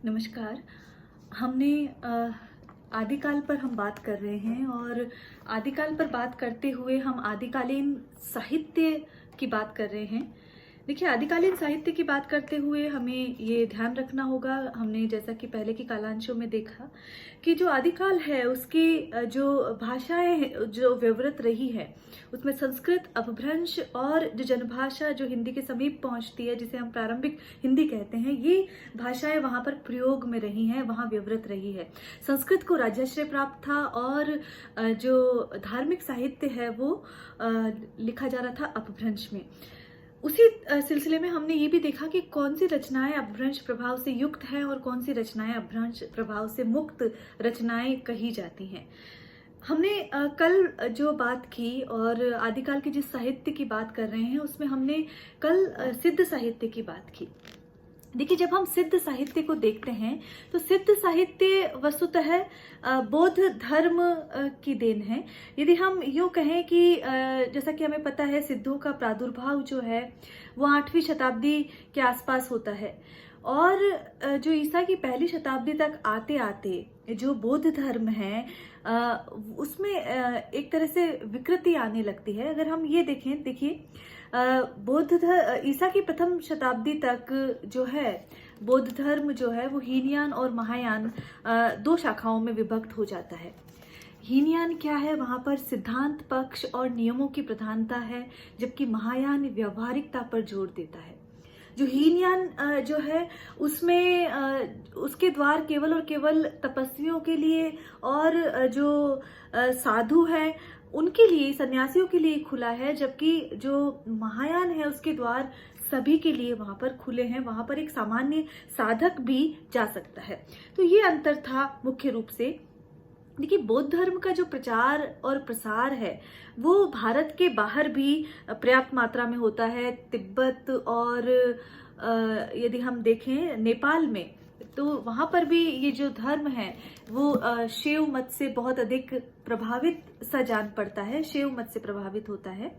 नमस्कार। हमने आदिकाल पर हम बात कर रहे हैं और आदिकाल पर बात करते हुए हम आदिकालीन साहित्य की बात कर रहे हैं। देखिए, आदिकालीन साहित्य की बात करते हुए हमें ये ध्यान रखना होगा, हमने जैसा कि पहले की कालांशों में देखा कि जो आदिकाल है उसकी जो भाषाएं जो व्यवहृत रही है उसमें संस्कृत, अपभ्रंश और जो जनभाषा जो हिंदी के समीप पहुंचती है, जिसे हम प्रारंभिक हिंदी कहते हैं, ये भाषाएं वहां पर प्रयोग में रही हैं, वहां व्यवहृत रही है। संस्कृत को राज्याश्रय प्राप्त था और जो धार्मिक साहित्य है वो लिखा जा रहा था अपभ्रंश में। उसी सिलसिले में हमने ये भी देखा कि कौन सी रचनाएं अपभ्रंश प्रभाव से युक्त हैं और कौन सी रचनाएं अपभ्रंश प्रभाव से मुक्त रचनाएं कही जाती हैं। हमने कल जो बात की और आदिकाल के जिस साहित्य की बात कर रहे हैं उसमें हमने कल सिद्ध साहित्य की बात की। देखिए, जब हम सिद्ध साहित्य को देखते हैं तो सिद्ध साहित्य वस्तुतः बौद्ध धर्म की देन है। यदि हम यूं कहें कि जैसा कि हमें पता है, सिद्धों का प्रादुर्भाव जो है वो 8वीं शताब्दी के आसपास होता है और जो ईसा की पहली शताब्दी तक आते आते जो बौद्ध धर्म है उसमें एक तरह से विकृति आने लगती है। अगर हम ये देखें, देखिए, ईसा की प्रथम शताब्दी तक जो है बौद्ध धर्म जो है वो हीनयान और महायान दो शाखाओं में विभक्त हो जाता है। हीनयान क्या है? वहां पर सिद्धांत पक्ष और नियमों की प्रधानता है, जबकि महायान व्यवहारिकता पर जोर देता है। जो हीनयान जो है उसमें उसके द्वार केवल और केवल तपस्वियों के लिए और जो साधु है उनके लिए, सन्यासियों के लिए खुला है, जबकि जो महायान है उसके द्वार सभी के लिए वहां पर खुले हैं। वहां पर एक सामान्य साधक भी जा सकता है। तो ये अंतर था मुख्य रूप से। देखिए, बौद्ध धर्म का जो प्रचार और प्रसार है वो भारत के बाहर भी पर्याप्त मात्रा में होता है। तिब्बत और यदि हम देखें नेपाल में, तो वहां पर भी ये जो धर्म है वो शैव मत से बहुत अधिक प्रभावित सा जान पड़ता है, शैव मत से प्रभावित होता है।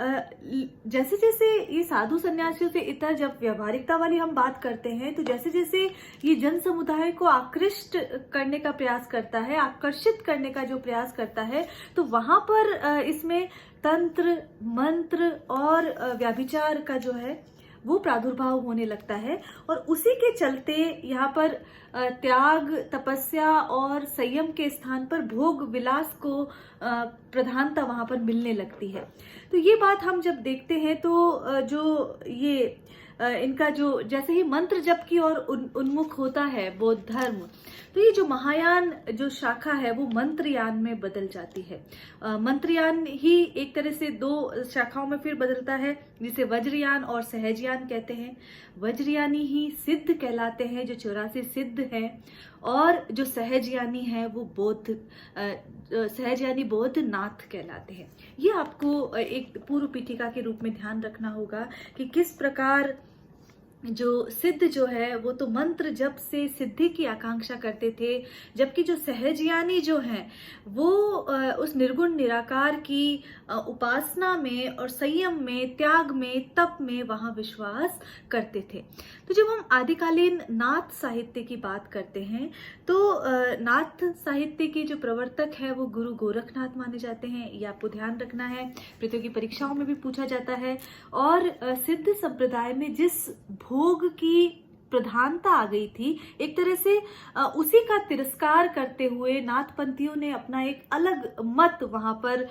जैसे जैसे ये साधु सन्यासियों से इतर जब व्यवहारिकता वाली हम बात करते हैं तो जैसे जैसे ये जन समुदाय को आकृष्ट करने का प्रयास करता है, आकर्षित करने का जो प्रयास करता है, तो वहां पर इसमें तंत्र, मंत्र और व्याभिचार का जो है वो प्रादुर्भाव होने लगता है और उसी के चलते यहाँ पर त्याग, तपस्या और संयम के स्थान पर भोग विलास को प्रधानता वहां पर मिलने लगती है। तो ये बात हम जब देखते हैं तो जो ये इनका जो जैसे ही मंत्र जप की ओर उन्मुख होता है बौद्ध धर्म, तो ये जो महायान जो शाखा है वो मंत्रयान में बदल जाती है। मंत्रयान ही एक तरह से दो शाखाओं में फिर बदलता है, जिसे वज्रयान और सहजयान कहते हैं। वज्रयानी ही सिद्ध कहलाते हैं, जो 84 सिद्ध है, और जो सहजयानी है वो सहजयानी बौद्ध नाथ कहलाते हैं। ये आपको एक पूर्व पीठिका के रूप में ध्यान रखना होगा कि किस प्रकार जो सिद्ध जो है वो तो मंत्र जप से सिद्धि की आकांक्षा करते थे, जबकि जो सहजयानी जो हैं वो उस निर्गुण निराकार की उपासना में और संयम में, त्याग में, तप में वहां विश्वास करते थे। तो जब हम आदिकालीन नाथ साहित्य की बात करते हैं तो नाथ साहित्य के जो प्रवर्तक है वो गुरु गोरखनाथ माने जाते हैं। ये आपको ध्यान रखना है, प्रतियोगी परीक्षाओं में भी पूछा जाता है। और सिद्ध संप्रदाय में जिस भोग की प्रधानता आ गई थी, एक तरह से उसी का तिरस्कार करते हुए नाथपंथियों ने अपना एक अलग मत वहां पर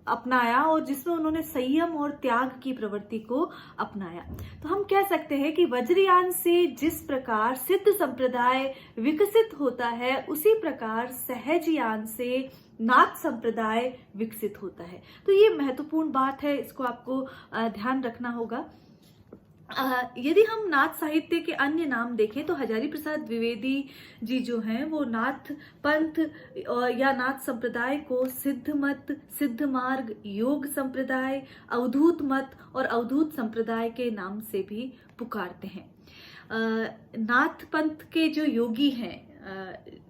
अपनाया और जिसमें उन्होंने संयम और त्याग की प्रवृत्ति को अपनाया। तो हम कह सकते हैं कि वज्रयान से जिस प्रकार सिद्ध संप्रदाय विकसित होता है, उसी प्रकार सहजयान से नाथ संप्रदाय विकसित होता है। तो ये महत्वपूर्ण बात है, इसको आपको ध्यान रखना होगा। यदि हम नाथ साहित्य के अन्य नाम देखें तो हजारी प्रसाद द्विवेदी जी जो हैं वो नाथ पंथ या नाथ संप्रदाय को सिद्ध मत, सिद्ध मार्ग, योग संप्रदाय, अवधूत मत और अवधूत संप्रदाय के नाम से भी पुकारते हैं। नाथ पंथ के जो योगी हैं,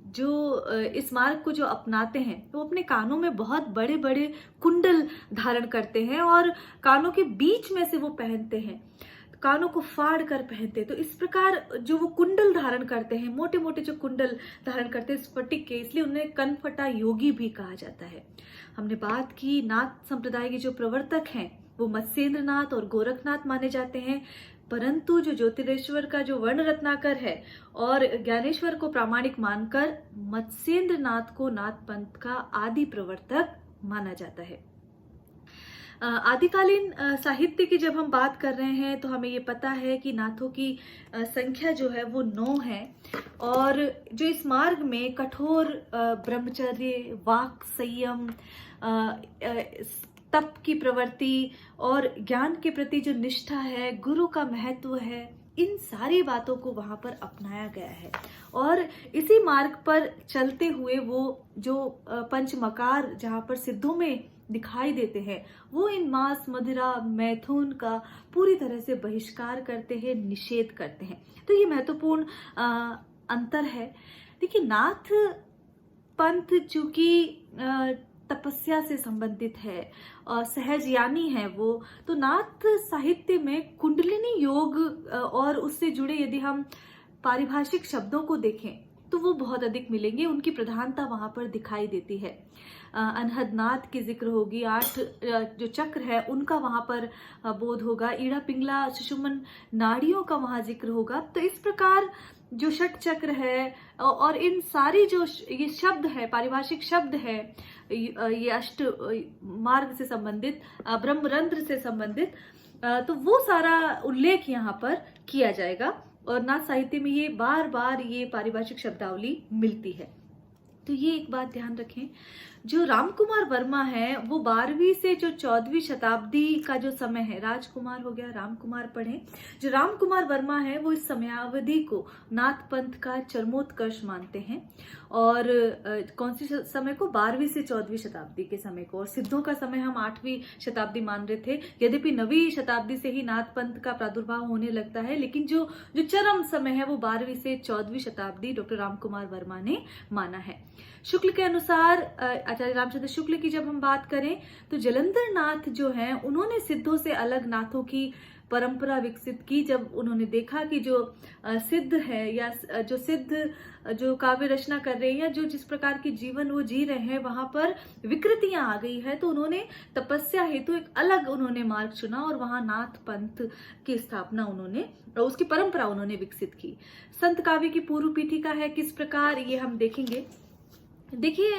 जो इस मार्ग को जो अपनाते हैं, तो अपने कानों में बहुत बड़े बड़े कुंडल धारण करते हैं और कानों के बीच में से वो पहनते हैं। कानों को फाड़ कर पहनते, तो इस प्रकार जो वो कुंडल धारण करते हैं, मोटे मोटे जो कुंडल धारण करते हैं स्फटिक के, इसलिए उन्हें कनफटा योगी भी कहा जाता है। हमने बात की नाथ संप्रदाय के जो प्रवर्तक हैं वो मत्स्येंद्र नाथ और गोरखनाथ माने जाते हैं, परंतु जो ज्योतिरेश्वर का जो वर्ण रत्नाकर है और ज्ञानेश्वर को प्रामाणिक मानकर मत्स्येंद्र नाथ को नाथ पंथ का आदि प्रवर्तक माना जाता है। आदिकालीन साहित्य की जब हम बात कर रहे हैं तो हमें ये पता है कि नाथों की संख्या जो है वो 9 है, और जो इस मार्ग में कठोर ब्रह्मचर्य, वाक संयम, तप की प्रवृत्ति और ज्ञान के प्रति जो निष्ठा है, गुरु का महत्व है, इन सारी बातों को वहां पर अपनाया गया है। और इसी मार्ग पर चलते हुए वो जो पंचमकार जहां पर सिद्धों में दिखाई देते हैं, वो इन मांस, मदिरा, मैथुन का पूरी तरह से बहिष्कार करते हैं, निषेध करते हैं। तो ये महत्वपूर्ण अंतर है। देखिए, नाथ पंथ चूंकि तपस्या से संबंधित है और सहज यानी है वो, तो नाथ साहित्य में कुंडलिनी योग और उससे जुड़े यदि हम पारिभाषिक शब्दों को देखें तो वो बहुत अधिक मिलेंगे, उनकी प्रधानता वहां पर दिखाई देती है। अनहद नाथ की जिक्र होगी, 8 जो चक्र है उनका वहां पर बोध होगा, ईड़ा, पिंगला, सुषुम्न नाड़ियों का वहां जिक्र होगा। तो इस प्रकार जो षट चक्र है और इन सारी जो ये शब्द है, पारिभाषिक शब्द है, ये अष्ट मार्ग से संबंधित, ब्रह्मरंध्र से संबंधित, तो वो सारा उल्लेख यहाँ पर किया जाएगा और नाथ साहित्य में ये बार बार ये पारिभाषिक शब्दावली मिलती है। तो ये एक बात ध्यान रखें, जो रामकुमार वर्मा है वो 12वीं से जो 14वीं शताब्दी का जो समय है, राजकुमार हो गया, रामकुमार पढ़ें, जो रामकुमार वर्मा है वो इस समयावधि को नाथ पंथ का चरमोत्कर्ष मानते हैं। और कौन सी समय को? 12वीं से 14वीं शताब्दी के समय को। और सिद्धों का समय हम 8वीं शताब्दी मान रहे थे, यद्यपि 9वीं शताब्दी से ही नाथ पंथ का प्रादुर्भाव होने लगता है, लेकिन जो चरम समय है वो 12वीं से 14वीं शताब्दी डॉक्टर रामकुमार वर्मा ने माना है। शुक्ल के अनुसार, आचार्य रामचंद्र शुक्ल की जब हम बात करें तो जलंधर नाथ जो हैं उन्होंने सिद्धों से अलग नाथों की परंपरा विकसित की। जब उन्होंने देखा कि जो सिद्ध है या जो सिद्ध जो काव्य रचना कर रहे हैं या जो जिस प्रकार की जीवन वो जी रहे हैं वहां पर विकृतियां आ गई है, तो उन्होंने तपस्या हेतु एक अलग उन्होंने मार्ग चुना और वहां नाथ पंथ की स्थापना उन्होंने, उसकी परंपरा उन्होंने विकसित की। संत काव्य की पूर्व पीठिका है किस प्रकार, ये हम देखेंगे। देखिए,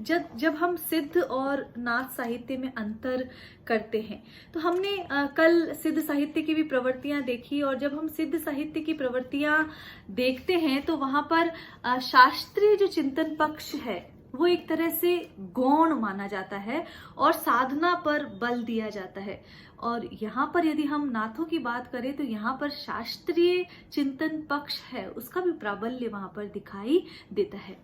जब हम सिद्ध और नाथ साहित्य में अंतर करते हैं तो हमने कल सिद्ध साहित्य की भी प्रवृत्तियां देखी, और जब हम सिद्ध साहित्य की प्रवृत्तियां देखते हैं तो वहां पर शास्त्रीय जो चिंतन पक्ष है वो एक तरह से गौण माना जाता है और साधना पर बल दिया जाता है। और यहाँ पर यदि हम नाथों की बात करें तो यहाँ पर शास्त्रीय चिंतन पक्ष है उसका भी प्राबल्य वहां पर दिखाई देता है।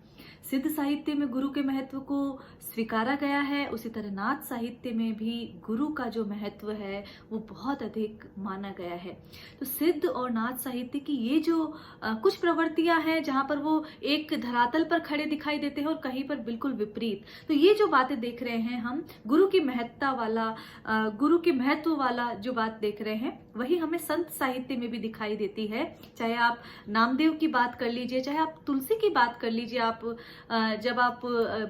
सिद्ध साहित्य में गुरु के महत्व को स्वीकारा गया है, उसी तरह नाथ साहित्य में भी गुरु का जो महत्व है वो बहुत अधिक माना गया है। तो सिद्ध और नाथ साहित्य की ये जो कुछ प्रवृत्तियां हैं जहां पर वो एक धरातल पर खड़े दिखाई देते हैं और कहीं पर बिल्कुल विपरीत, तो ये जो बातें देख रहे हैं हम, गुरु की महत्ता वाला, गुरु के महत्व वाला जो बात देख रहे हैं, वही हमें संत साहित्य में भी दिखाई देती है। चाहे आप नामदेव की बात कर लीजिए, चाहे आप तुलसी की बात कर लीजिए, आप जब आप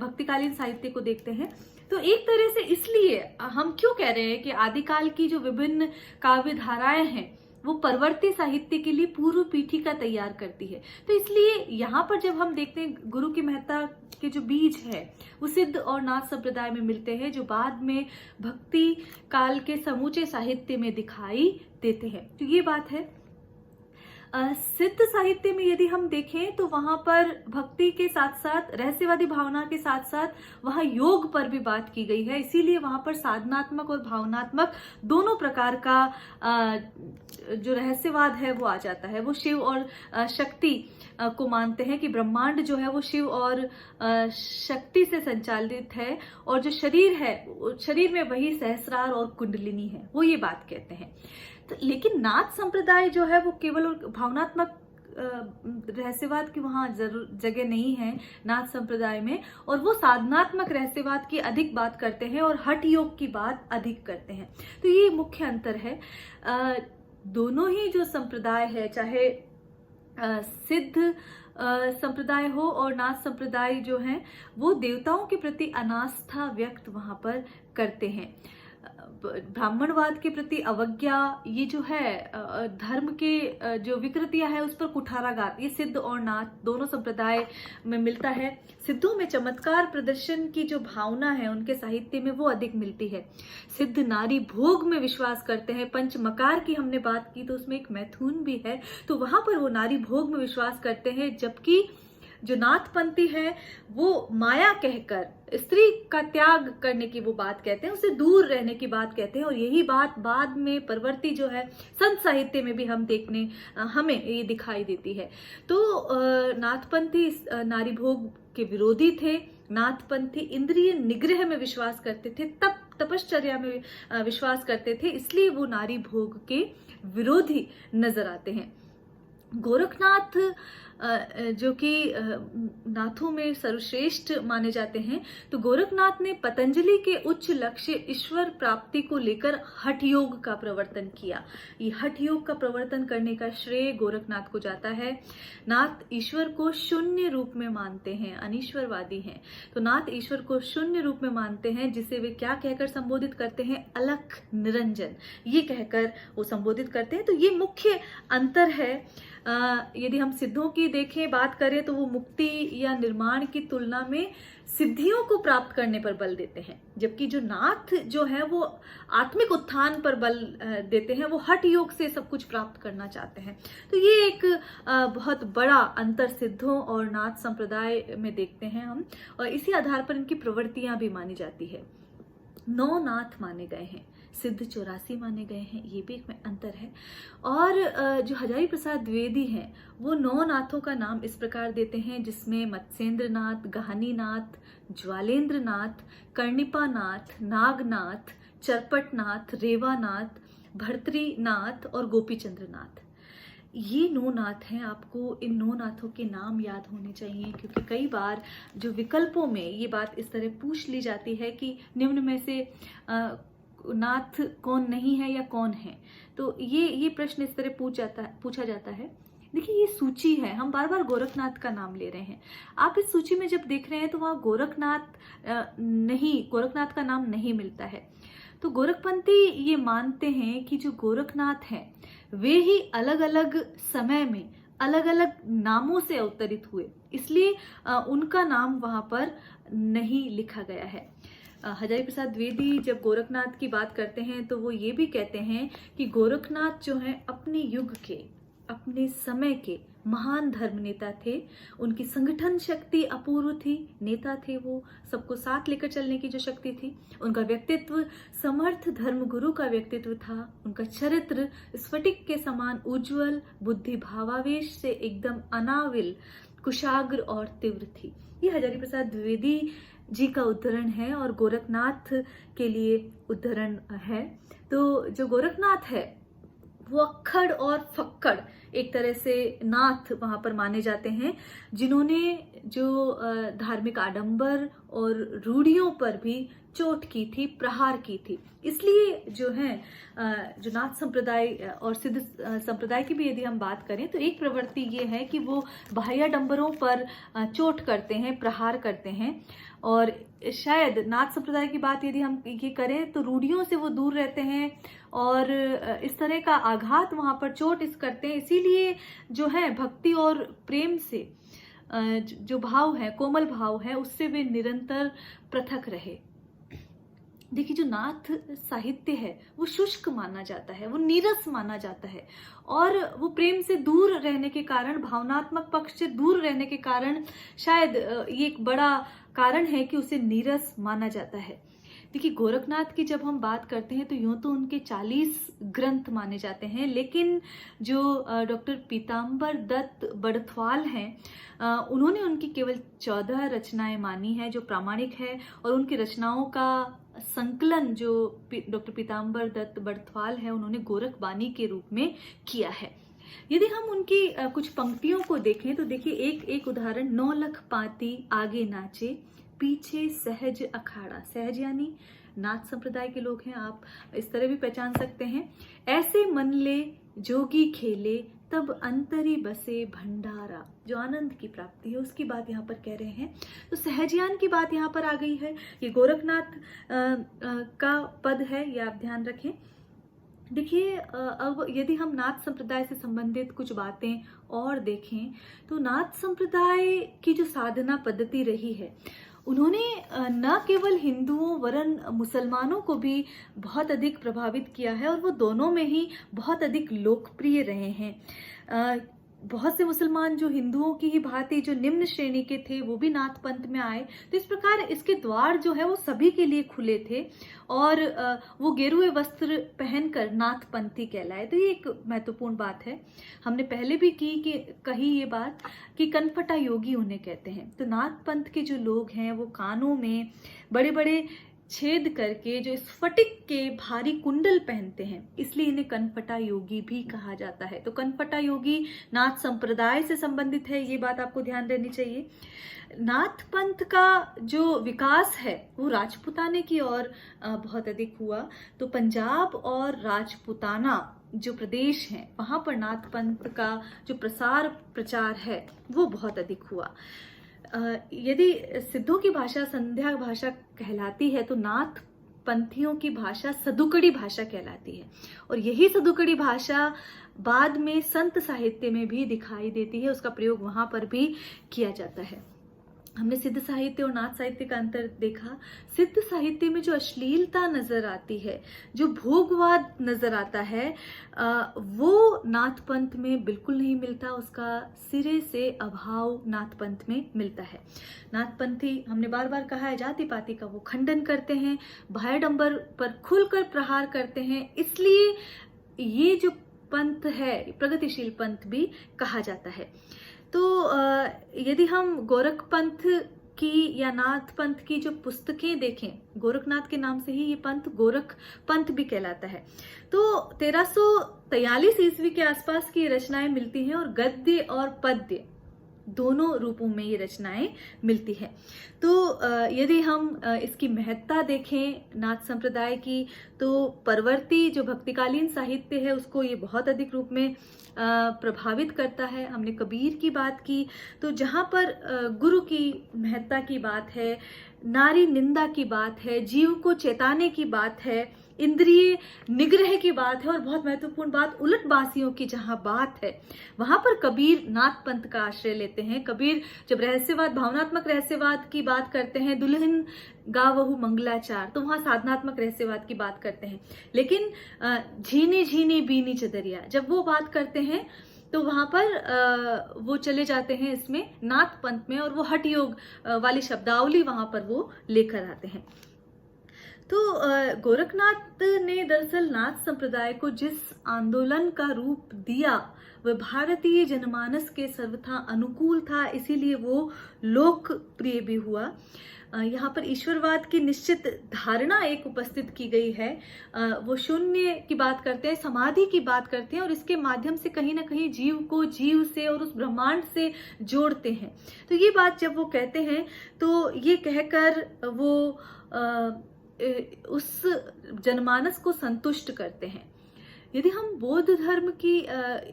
भक्तिकालीन साहित्य को देखते हैं तो एक तरह से इसलिए हम क्यों कह रहे हैं कि आदिकाल की जो विभिन्न काव्य धाराएं हैं वो परवर्ती साहित्य के लिए पूर्व पीठिका तैयार करती है। तो इसलिए यहाँ पर जब हम देखते हैं गुरु की महत्ता के जो बीज है वो सिद्ध और नाथ संप्रदाय में मिलते हैं, जो बाद में भक्ति काल के समूचे साहित्य में दिखाई देते हैं। तो ये बात है। सिद्ध साहित्य में यदि हम देखें तो वहां पर भक्ति के साथ साथ, रहस्यवादी भावना के साथ साथ वहां योग पर भी बात की गई है, इसीलिए वहां पर साधनात्मक और भावनात्मक दोनों प्रकार का जो रहस्यवाद है वो आ जाता है। वो शिव और शक्ति को मानते हैं कि ब्रह्मांड जो है वो शिव और शक्ति से संचालित है, और जो शरीर है, शरीर में वही सहस्रार और कुंडलिनी है, वो ये बात कहते हैं। तो लेकिन नाथ संप्रदाय जो है वो केवल भावनात्मक रहस्यवाद की वहां जगह नहीं है नाथ संप्रदाय में, और वो साधनात्मक रहस्यवाद की अधिक बात करते हैं और हठ योग की बात अधिक करते हैं। तो ये मुख्य अंतर है। दोनों ही जो संप्रदाय है, चाहे सिद्ध संप्रदाय हो और नाथ संप्रदाय जो है, वो देवताओं के प्रति अनास्था व्यक्त वहां पर करते हैं। ब्राह्मणवाद के प्रति अवज्ञा, ये जो है धर्म के जो विकृतियां है उस पर कुठाराघात, ये सिद्ध और नाथ दोनों संप्रदाय में मिलता है। सिद्धों में चमत्कार प्रदर्शन की जो भावना है उनके साहित्य में वो अधिक मिलती है। सिद्ध नारी भोग में विश्वास करते हैं। पंचमकार की हमने बात की तो उसमें एक मैथुन भी है, तो वहां पर वो नारी भोग में विश्वास करते हैं, जबकि जो नाथपंथी है वो माया कहकर स्त्री का त्याग करने की वो बात कहते हैं, उससे दूर रहने की बात कहते हैं। और यही बात बाद में परवर्ती जो है संत साहित्य में भी हमें ये दिखाई देती है। तो नाथपंथी नारी भोग के विरोधी थे। नाथपंथी इंद्रिय निग्रह में विश्वास करते थे, तपश्चर्या में विश्वास करते थे, इसलिए वो नारी भोग के विरोधी नजर आते हैं। गोरखनाथ जो कि नाथों में सर्वश्रेष्ठ माने जाते हैं, तो गोरखनाथ ने पतंजलि के उच्च लक्ष्य ईश्वर प्राप्ति को लेकर हठ योग का प्रवर्तन किया। ये हठ योग का प्रवर्तन करने का श्रेय गोरखनाथ को जाता है। नाथ ईश्वर को शून्य रूप में मानते हैं, अनीश्वरवादी हैं। तो नाथ ईश्वर को शून्य रूप में मानते हैं, जिसे वे क्या कहकर संबोधित करते हैं, अलख निरंजन, ये कहकर वो संबोधित करते हैं। तो ये मुख्य अंतर है। यदि हम सिद्धों की देखें, बात करें, तो वो मुक्ति या निर्माण की तुलना में सिद्धियों को प्राप्त करने पर बल देते हैं, जबकि जो नाथ जो है वो आत्मिक उत्थान पर बल देते हैं, वो हठ योग से सब कुछ प्राप्त करना चाहते हैं। तो ये एक बहुत बड़ा अंतर सिद्धों और नाथ संप्रदाय में देखते हैं हम, और इसी आधार पर इनकी प्रवृत्तियां भी मानी जाती है। 9 नाथ माने गए हैं, सिद्ध 84 माने गए हैं, ये भी एक में अंतर है। और जो हजारी प्रसाद द्विवेदी हैं वो 9 नाथों का नाम इस प्रकार देते हैं, जिसमें मत्स्येंद्र नाथ, गहनी नाथ, ज्वालेंद्र नाथ, कर्णिपा नाथ, नागनाथ, चरपट नाथ, रेवानाथ, भर्तरी नाथ और गोपीचंद्र नाथ। ये 9 नाथ हैं। आपको इन 9 नाथों के नाम याद होने चाहिए, क्योंकि कई बार जो विकल्पों में ये बात इस तरह पूछ ली जाती है कि निम्न में से नाथ कौन नहीं है या कौन है, तो ये प्रश्न इस तरह पूछा जाता है। देखिए, ये सूची है, हम बार बार गोरखनाथ का नाम ले रहे हैं। आप इस सूची में जब देख रहे हैं तो वहां गोरखनाथ का नाम नहीं मिलता है। तो गोरखपंथी ये मानते हैं कि जो गोरखनाथ हैं वे ही अलग अलग समय में अलग अलग नामों से अवतरित हुए, इसलिए उनका नाम वहां पर नहीं लिखा गया है। हजारी प्रसाद द्विवेदी जब गोरखनाथ की बात करते हैं तो वो ये भी कहते हैं कि गोरखनाथ जो है अपने युग के, अपने समय के महान धर्म नेता थे। उनकी संगठन शक्ति अपूर्व थी, नेता थे वो, सबको साथ लेकर चलने की जो शक्ति थी। उनका व्यक्तित्व समर्थ धर्मगुरु का व्यक्तित्व था। उनका चरित्र स्फटिक के समान उज्जवल, बुद्धि भावावेश से एकदम अनाविल, कुशाग्र और तीव्र थी। ये हजारी प्रसाद द्विवेदी जी का उद्धरण है और गोरखनाथ के लिए उद्धरण है। तो जो गोरखनाथ है वो अक्खड़ और फक्कड़ एक तरह से नाथ वहां पर माने जाते हैं, जिन्होंने जो धार्मिक आडंबर और रूढ़ियों पर भी चोट की थी, प्रहार की थी। इसलिए जो है जो नाथ संप्रदाय और सिद्ध संप्रदाय की भी यदि हम बात करें तो एक प्रवृत्ति ये है कि वो बाह्याडंबरों पर चोट करते हैं, प्रहार करते हैं। और शायद नाथ संप्रदाय की बात यदि हम ये करें तो रूढ़ियों से वो दूर रहते हैं और इस तरह का आघात वहां पर चोट करते हैं। इसीलिए जो है भक्ति और प्रेम से जो भाव है, कोमल भाव है, उससे वे निरंतर पृथक रहे। देखिए, जो नाथ साहित्य है वो शुष्क माना जाता है, वो नीरस माना जाता है, और वो प्रेम से दूर रहने के कारण, भावनात्मक पक्ष से दूर रहने के कारण शायद ये एक बड़ा कारण है कि उसे नीरस माना जाता है। देखिए, गोरखनाथ की जब हम बात करते हैं तो यूं तो उनके 40 ग्रंथ माने जाते हैं, लेकिन जो डॉक्टर पीताम्बर दत्त बड़थवाल हैं, उन्होंने उनकी केवल 14 रचनाएं मानी है जो प्रामाणिक है, और उनकी रचनाओं का संकलन जो डॉक्टर पीताम्बर दत्त बड़थवाल है उन्होंने गोरखबानी के रूप में किया है। यदि हम उनकी कुछ पंक्तियों को देखें तो देखिए, एक उदाहरण, 9 लख पाती आगे नाचे, पीछे सहज अखाड़ा। सहज यानी नाथ संप्रदाय के लोग हैं, आप इस तरह भी पहचान सकते हैं। ऐसे मन ले जोगी खेले तब अंतरी बसे भंडारा, जो आनंद की प्राप्ति है उसकी बात यहाँ पर कह रहे हैं। तो सहजयान की बात यहाँ पर आ गई है। ये गोरखनाथ का पद है, ये आप ध्यान रखें। देखिए, अब यदि हम नाथ संप्रदाय से संबंधित कुछ बातें और देखें तो नाथ संप्रदाय की जो साधना पद्धति रही है, उन्होंने न केवल हिंदुओं वरन मुसलमानों को भी बहुत अधिक प्रभावित किया है, और वो दोनों में ही बहुत अधिक लोकप्रिय रहे हैं। बहुत से मुसलमान जो हिंदुओं की ही भांति जो निम्न श्रेणी के थे वो भी नाथ पंथ में आए। तो इस प्रकार इसके द्वार जो है वो सभी के लिए खुले थे, और वो गेरुए वस्त्र पहनकर नाथ पंथी कहलाए। तो ये एक महत्वपूर्ण बात है। हमने पहले भी कही ये बात कि कनपटा योगी उन्हें कहते हैं। तो नाथ पंथ के जो लोग हैं वो कानों में बड़े बड़े छेद करके जो स्फटिक के भारी कुंडल पहनते हैं, इसलिए इन्हें कनपटा योगी भी कहा जाता है। तो कनपटा योगी नाथ संप्रदाय से संबंधित है, ये बात आपको ध्यान देनी चाहिए। नाथ पंथ का जो विकास है वो राजपुताने की ओर बहुत अधिक हुआ। तो पंजाब और राजपुताना जो प्रदेश हैं वहां पर नाथ पंथ का जो प्रचार है वो बहुत अधिक हुआ। यदि सिद्धों की भाषा संध्या भाषा कहलाती है तो नाथ पंथियों की भाषा सदुकड़ी भाषा कहलाती है, और यही सदुकड़ी भाषा बाद में संत साहित्य में भी दिखाई देती है, उसका प्रयोग वहां पर भी किया जाता है। हमने सिद्ध साहित्य और नाथ साहित्य का अंतर देखा। सिद्ध साहित्य में जो अश्लीलता नजर आती है, जो भोगवाद नजर आता है, वो नाथ पंथ में बिल्कुल नहीं मिलता। उसका सिरे से अभाव नाथ पंथ में मिलता है। नाथ पंथी, हमने बार बार कहा है, जाति पाति का वो खंडन करते हैं, भाईडंबर पर खुलकर प्रहार करते हैं, इसलिए ये जो पंथ है प्रगतिशील पंथ भी कहा जाता है। तो यदि हम गोरख पंथ की या नाथ पंथ की जो पुस्तकें देखें, गोरखनाथ के नाम से ही ये पंथ गोरख पंथ भी कहलाता है। तो 1343 ईस्वी के आसपास की रचनाएं मिलती हैं, और गद्य और पद्य दोनों रूपों में ये रचनाएं मिलती हैं। तो यदि हम इसकी महत्ता देखें नाथ संप्रदाय की, तो परवर्ती जो भक्तिकालीन साहित्य है उसको ये बहुत अधिक रूप में प्रभावित करता है। हमने कबीर की बात की, तो जहाँ पर गुरु की महत्ता की बात है, नारी निंदा की बात है, जीव को चेताने की बात है, इंद्रिय निग्रह की बात है, और बहुत महत्वपूर्ण बात उलट बांसियों की जहां बात है, वहां पर कबीर नाथ पंथ का आश्रय लेते हैं। कबीर जब रहस्यवाद, भावनात्मक रहस्यवाद की बात करते हैं, दुल्हन गावहु मंगलाचार, तो वहां साधनात्मक रहस्यवाद की बात करते हैं। लेकिन झीनी झीनी बीनी चदरिया जब वो बात करते हैं तो वहां पर वो चले जाते हैं इसमें नाथ पंथ में, और वो हठ योग वाली शब्दावली वहां पर वो लेकर आते हैं। तो गोरखनाथ ने दरअसल नाथ संप्रदाय को जिस आंदोलन का रूप दिया वह भारतीय जनमानस के सर्वथा अनुकूल था, इसीलिए वो लोकप्रिय भी हुआ। यहाँ पर ईश्वरवाद की निश्चित धारणा एक उपस्थित की गई है। वो शून्य की बात करते हैं, समाधि की बात करते हैं, और इसके माध्यम से कहीं ना कहीं जीव को जीव से और उस ब्रह्मांड से जोड़ते हैं। तो ये बात जब वो कहते हैं तो ये कहकर वो उस जनमानस को संतुष्ट करते हैं। यदि हम बौद्ध धर्म की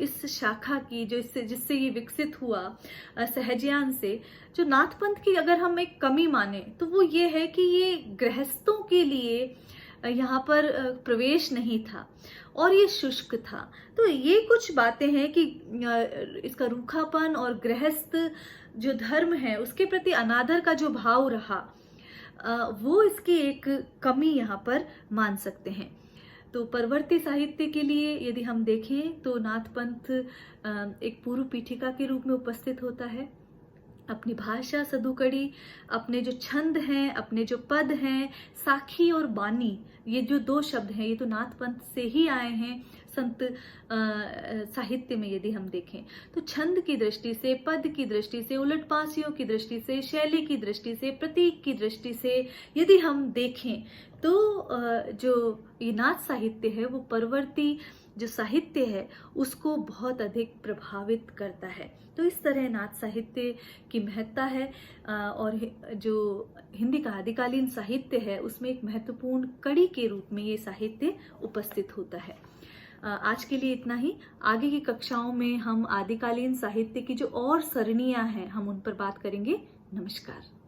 इस शाखा की जो जिससे ये विकसित हुआ सहजयान से, जो नाथ पंथ की अगर हम एक कमी माने तो वो ये है कि ये गृहस्थों के लिए यहाँ पर प्रवेश नहीं था और ये शुष्क था। तो ये कुछ बातें हैं कि इसका रूखापन और गृहस्थ जो धर्म है उसके प्रति अनादर का जो भाव रहा, वो इसकी एक कमी यहाँ पर मान सकते हैं। तो परवर्ती साहित्य के लिए यदि हम देखें तो नाथ पंथ एक पूर्व पीठिका के रूप में उपस्थित होता है। अपनी भाषा सदुकड़ी, अपने जो छंद हैं, अपने जो पद हैं, साखी और बानी, ये जो दो शब्द हैं ये तो नाथ पंथ से ही आए हैं। संत साहित्य में यदि हम देखें तो छंद की दृष्टि से, पद की दृष्टि से, उलट पासियों की दृष्टि से, शैली की दृष्टि से, प्रतीक की दृष्टि से यदि हम देखें तो जो ये नाथ साहित्य है वो परवर्ती जो साहित्य है उसको बहुत अधिक प्रभावित करता है। तो इस तरह नाथ साहित्य की महत्ता है और जो हिंदी का आदिकालीन साहित्य है उसमें एक महत्वपूर्ण कड़ी के रूप में ये साहित्य उपस्थित होता है। आज के लिए इतना ही। आगे की कक्षाओं में हम आदिकालीन साहित्य की जो और सरणियां हैं हम उन पर बात करेंगे। नमस्कार।